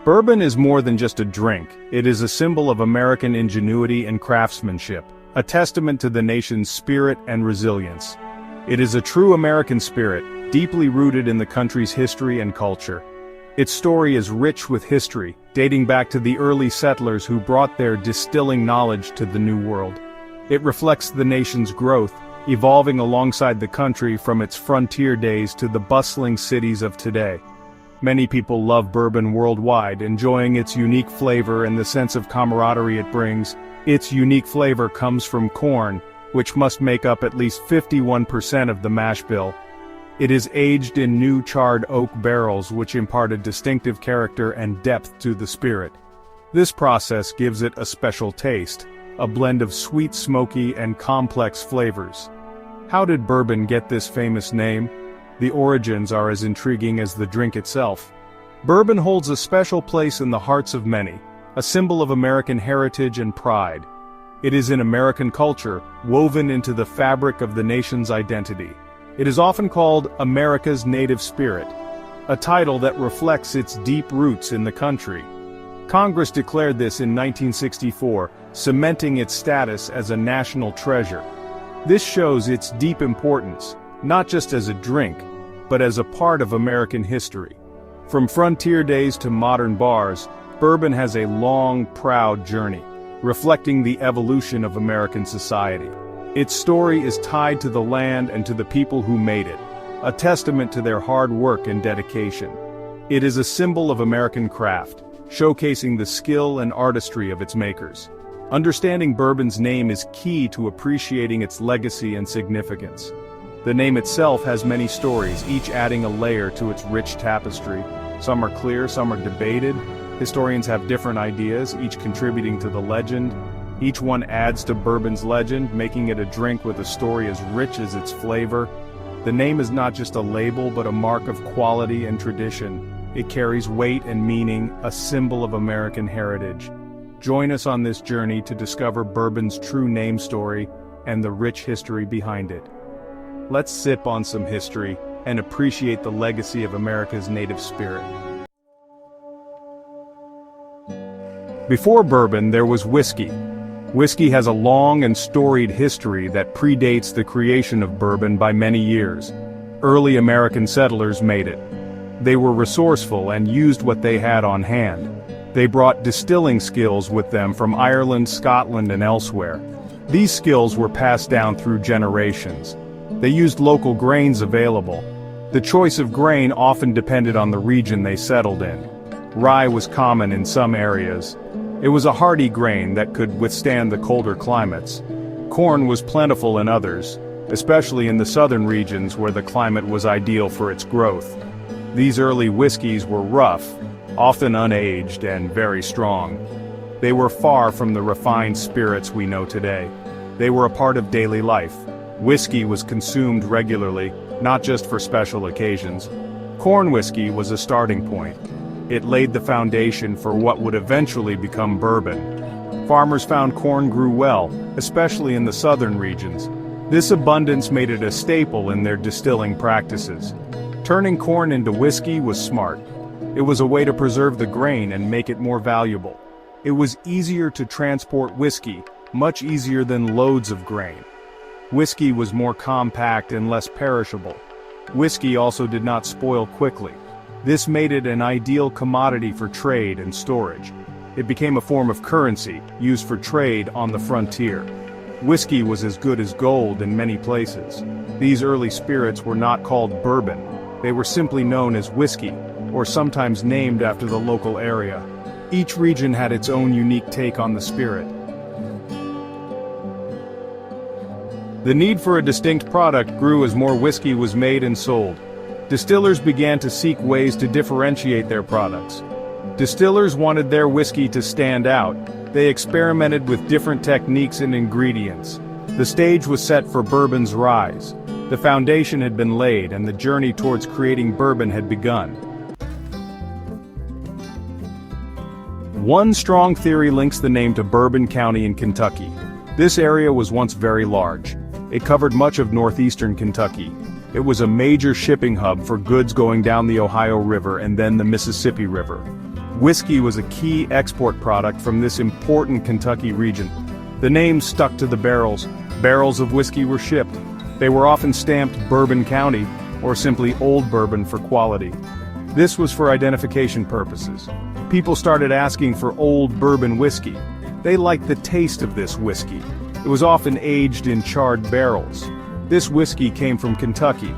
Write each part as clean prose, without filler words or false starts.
Bourbon is more than just a drink, it is a symbol of American ingenuity and craftsmanship, a testament to the nation's spirit and resilience. It is a true American spirit, deeply rooted in the country's history and culture. Its story is rich with history, dating back to the early settlers who brought their distilling knowledge to the New World. It reflects the nation's growth, evolving alongside the country from its frontier days to the bustling cities of today. Many people love bourbon worldwide, enjoying its unique flavor and the sense of camaraderie it brings. Its unique flavor comes from corn, which must make up at least 51% of the mash bill. It is aged in new charred oak barrels which impart a distinctive character and depth to the spirit. This process gives it a special taste, a blend of sweet, smoky, and complex flavors. How did bourbon get this famous name? The origins are as intriguing as the drink itself. Bourbon holds a special place in the hearts of many, a symbol of American heritage and pride. It is in American culture, woven into the fabric of the nation's identity. It is often called America's native spirit, a title that reflects its deep roots in the country. Congress declared this in 1964, cementing its status as a national treasure. This shows its deep importance, not just as a drink, but as a part of American history. From frontier days to modern bars, bourbon has a long, proud journey, reflecting the evolution of American society. Its story is tied to the land and to the people who made it, a testament to their hard work and dedication. It is a symbol of American craft, showcasing the skill and artistry of its makers. Understanding bourbon's name is key to appreciating its legacy and significance. The name itself has many stories, each adding a layer to its rich tapestry. Some are clear, some are debated. Historians have different ideas, each contributing to the legend. Each one adds to bourbon's legend, making it a drink with a story as rich as its flavor. The name is not just a label, but a mark of quality and tradition. It carries weight and meaning, a symbol of American heritage. Join us on this journey to discover bourbon's true name story and the rich history behind it. Let's sip on some history and appreciate the legacy of America's native spirit. Before bourbon, there was whiskey. Whiskey has a long and storied history that predates the creation of bourbon by many years. Early American settlers made it. They were resourceful and used what they had on hand. They brought distilling skills with them from Ireland, Scotland, and elsewhere. These skills were passed down through generations. They used local grains available. The choice of grain often depended on the region they settled in. Rye was common in some areas. It was a hardy grain that could withstand the colder climates. Corn was plentiful in others, especially in the southern regions where the climate was ideal for its growth. These early whiskeys were rough, often unaged and very strong. They were far from the refined spirits we know today. They were a part of daily life. Whiskey was consumed regularly, not just for special occasions. Corn whiskey was a starting point. It laid the foundation for what would eventually become bourbon. Farmers found corn grew well, especially in the southern regions. This abundance made it a staple in their distilling practices. Turning corn into whiskey was smart. It was a way to preserve the grain and make it more valuable. It was easier to transport whiskey, much easier than loads of grain. Whiskey was more compact and less perishable. Whiskey also did not spoil quickly. This made it an ideal commodity for trade and storage. It became a form of currency, used for trade on the frontier. Whiskey was as good as gold in many places. These early spirits were not called bourbon. They were simply known as whiskey, or sometimes named after the local area. Each region had its own unique take on the spirit. The need for a distinct product grew as more whiskey was made and sold. Distillers began to seek ways to differentiate their products. Distillers wanted their whiskey to stand out. They experimented with different techniques and ingredients. The stage was set for bourbon's rise. The foundation had been laid and the journey towards creating bourbon had begun. One strong theory links the name to Bourbon County in Kentucky. This area was once very large. It covered much of northeastern Kentucky. It was a major shipping hub for goods going down the Ohio River and then the Mississippi River. Whiskey was a key export product from this important Kentucky region. The name stuck to the barrels. Barrels of whiskey were shipped. They were often stamped Bourbon County, or simply Old Bourbon for quality. This was for identification purposes. People started asking for Old Bourbon whiskey. They liked the taste of this whiskey. It was often aged in charred barrels. This whiskey came from Kentucky.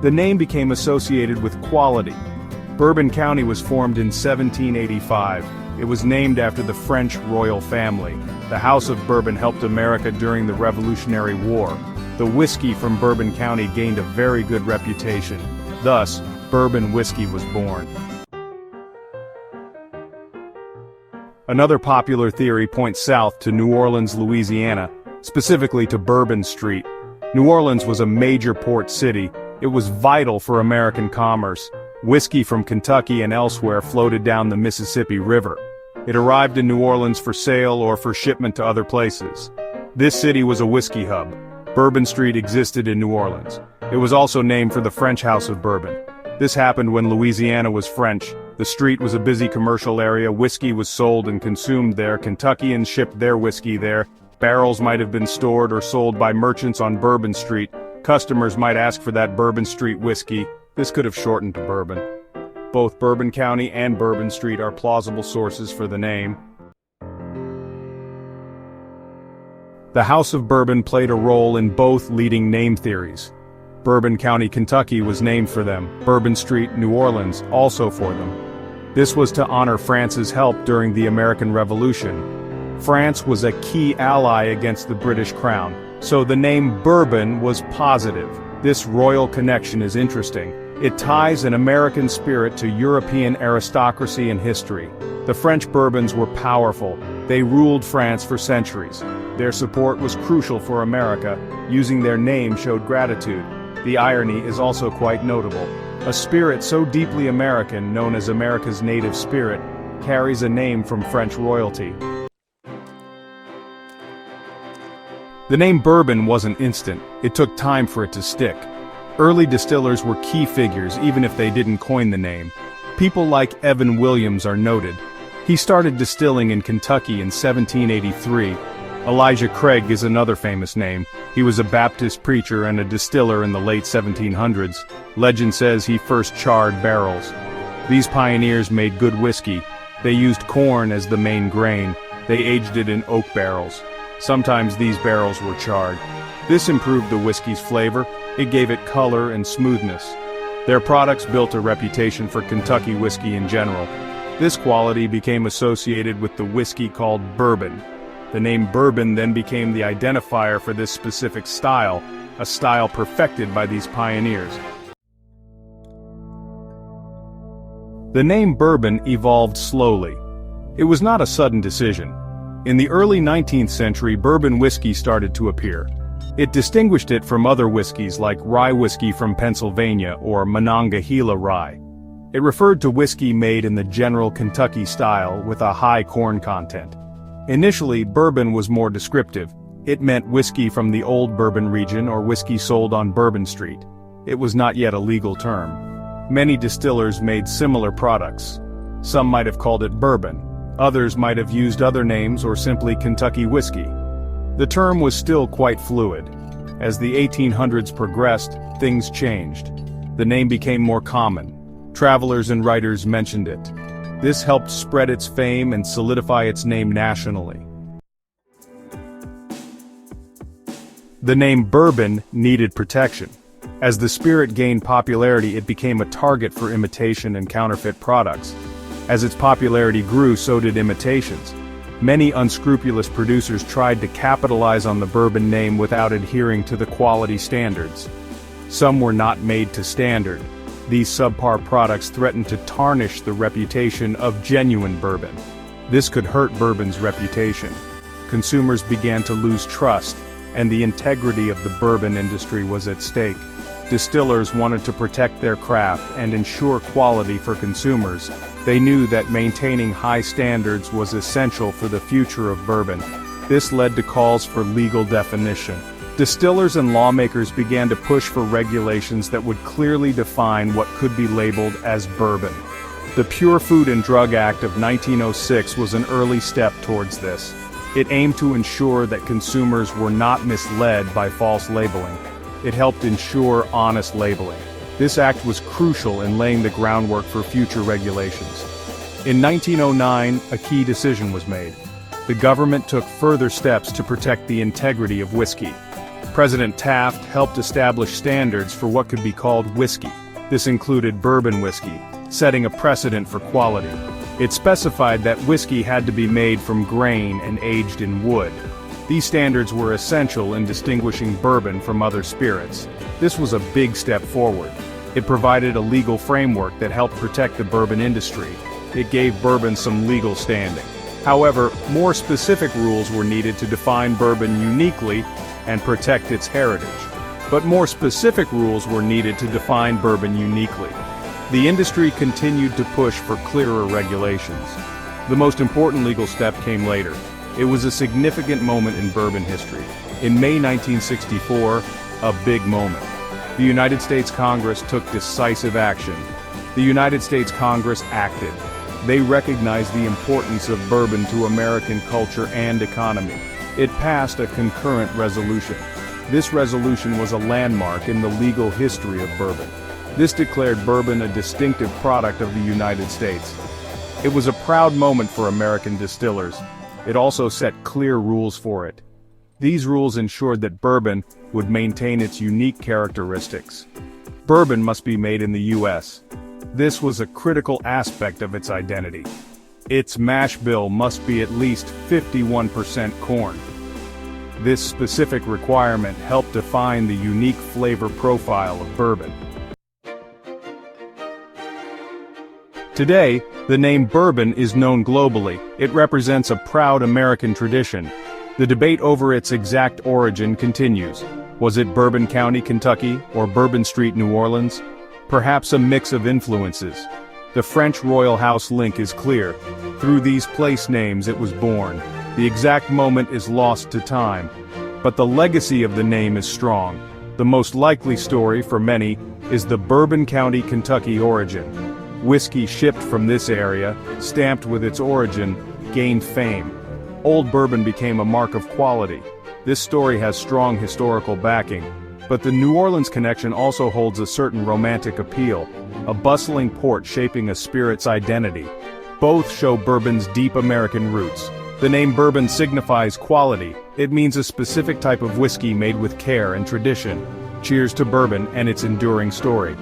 The name became associated with quality. Bourbon County was formed in 1785. It was named after the French royal family. The House of Bourbon helped America during the Revolutionary War. The whiskey from Bourbon County gained a very good reputation. Thus, bourbon whiskey was born. Another popular theory points south to New Orleans, Louisiana, specifically to Bourbon Street. New Orleans was a major port city. It was vital for American commerce. Whiskey from Kentucky and elsewhere floated down the Mississippi River. It arrived in New Orleans for sale or for shipment to other places. This city was a whiskey hub. Bourbon Street existed in New Orleans. It was also named for the French House of Bourbon. This happened when Louisiana was French. The street was a busy commercial area. Whiskey was sold and consumed there. Kentuckians shipped their whiskey there. Barrels might have been stored or sold by merchants on Bourbon Street. Customers might ask for that Bourbon Street whiskey. This could have shortened to Bourbon. Both Bourbon County and Bourbon Street are plausible sources for the name. The House of Bourbon played a role in both leading name theories. Bourbon County, Kentucky was named for them. Bourbon Street, New Orleans, also for them. This was to honor France's help during the American Revolution. France was a key ally against the British Crown, so the name Bourbon was positive. This royal connection is interesting. It ties an American spirit to European aristocracy and history. The French Bourbons were powerful. They ruled France for centuries. Their support was crucial for America. Using their name showed gratitude. The irony is also quite notable. A spirit so deeply American, known as America's native spirit, carries a name from French royalty. The name Bourbon wasn't instant. It took time for it to stick. Early distillers were key figures even if they didn't coin the name. People like Evan Williams are noted. He started distilling in Kentucky in 1783. Elijah Craig is another famous name. He was a Baptist preacher and a distiller in the late 1700s. Legend says he first charred barrels. These pioneers made good whiskey. They used corn as the main grain. They aged it in oak barrels. Sometimes these barrels were charred. This improved the whiskey's flavor. It gave it color and smoothness. Their products built a reputation for Kentucky whiskey in general. This quality became associated with the whiskey called bourbon. The name bourbon then became the identifier for this specific style, a style perfected by these pioneers. The name bourbon evolved slowly. It was not a sudden decision. In the early 19th century, bourbon whiskey started to appear. It distinguished it from other whiskeys like rye whiskey from Pennsylvania or Monongahela rye. It referred to whiskey made in the general Kentucky style with a high corn content. Initially, bourbon was more descriptive. It meant whiskey from the Old Bourbon region or whiskey sold on Bourbon Street. It was not yet a legal term. Many distillers made similar products. Some might have called it bourbon. Others might have used other names or simply Kentucky whiskey. The term was still quite fluid. As the 1800s progressed, things changed. The name became more common. Travelers and writers mentioned it. This helped spread its fame and solidify its name nationally. The name bourbon needed protection. As the spirit gained popularity, it became a target for imitation and counterfeit products. As its popularity grew, so did imitations. Many unscrupulous producers tried to capitalize on the bourbon name without adhering to the quality standards. Some were not made to standard. These subpar products threatened to tarnish the reputation of genuine bourbon. This could hurt bourbon's reputation. Consumers began to lose trust, and the integrity of the bourbon industry was at stake. Distillers wanted to protect their craft and ensure quality for consumers. They knew that maintaining high standards was essential for the future of bourbon. This led to calls for legal definition. Distillers and lawmakers began to push for regulations that would clearly define what could be labeled as bourbon. The Pure Food and Drug Act of 1906 was an early step towards this. It aimed to ensure that consumers were not misled by false labeling. It helped ensure honest labeling. This act was crucial in laying the groundwork for future regulations. In 1909, a key decision was made. The government took further steps to protect the integrity of whiskey. President Taft helped establish standards for what could be called whiskey. This included bourbon whiskey, setting a precedent for quality. It specified that whiskey had to be made from grain and aged in wood. These standards were essential in distinguishing bourbon from other spirits. This was a big step forward. It provided a legal framework that helped protect the bourbon industry. It gave bourbon some legal standing. However, more specific rules were needed to define bourbon uniquely and protect its heritage. But more specific rules were needed to define bourbon uniquely. The industry continued to push for clearer regulations. The most important legal step came later. It was a significant moment in bourbon history. In May 1964, a big moment. The United States Congress took decisive action. The United States Congress acted. They recognized the importance of bourbon to American culture and economy. It passed a concurrent resolution. This resolution was a landmark in the legal history of bourbon. This declared bourbon a distinctive product of the United States. It was a proud moment for American distillers. It also set clear rules for it. These rules ensured that bourbon would maintain its unique characteristics. Bourbon must be made in the U.S. This was a critical aspect of its identity. Its mash bill must be at least 51% corn. This specific requirement helped define the unique flavor profile of bourbon. Today, the name bourbon is known globally. It represents a proud American tradition. The debate over its exact origin continues. Was it Bourbon County, Kentucky, or Bourbon Street, New Orleans? Perhaps a mix of influences. The French royal house link is clear. Through these place names it was born. The exact moment is lost to time. But the legacy of the name is strong. The most likely story for many is the Bourbon County, Kentucky origin. Whiskey shipped from this area, stamped with its origin, gained fame. Old bourbon became a mark of quality. This story has strong historical backing, but the New Orleans connection also holds a certain romantic appeal, a bustling port shaping a spirit's identity. Both show bourbon's deep American roots. The name bourbon signifies quality. It means a specific type of whiskey made with care and tradition. Cheers to bourbon and its enduring story.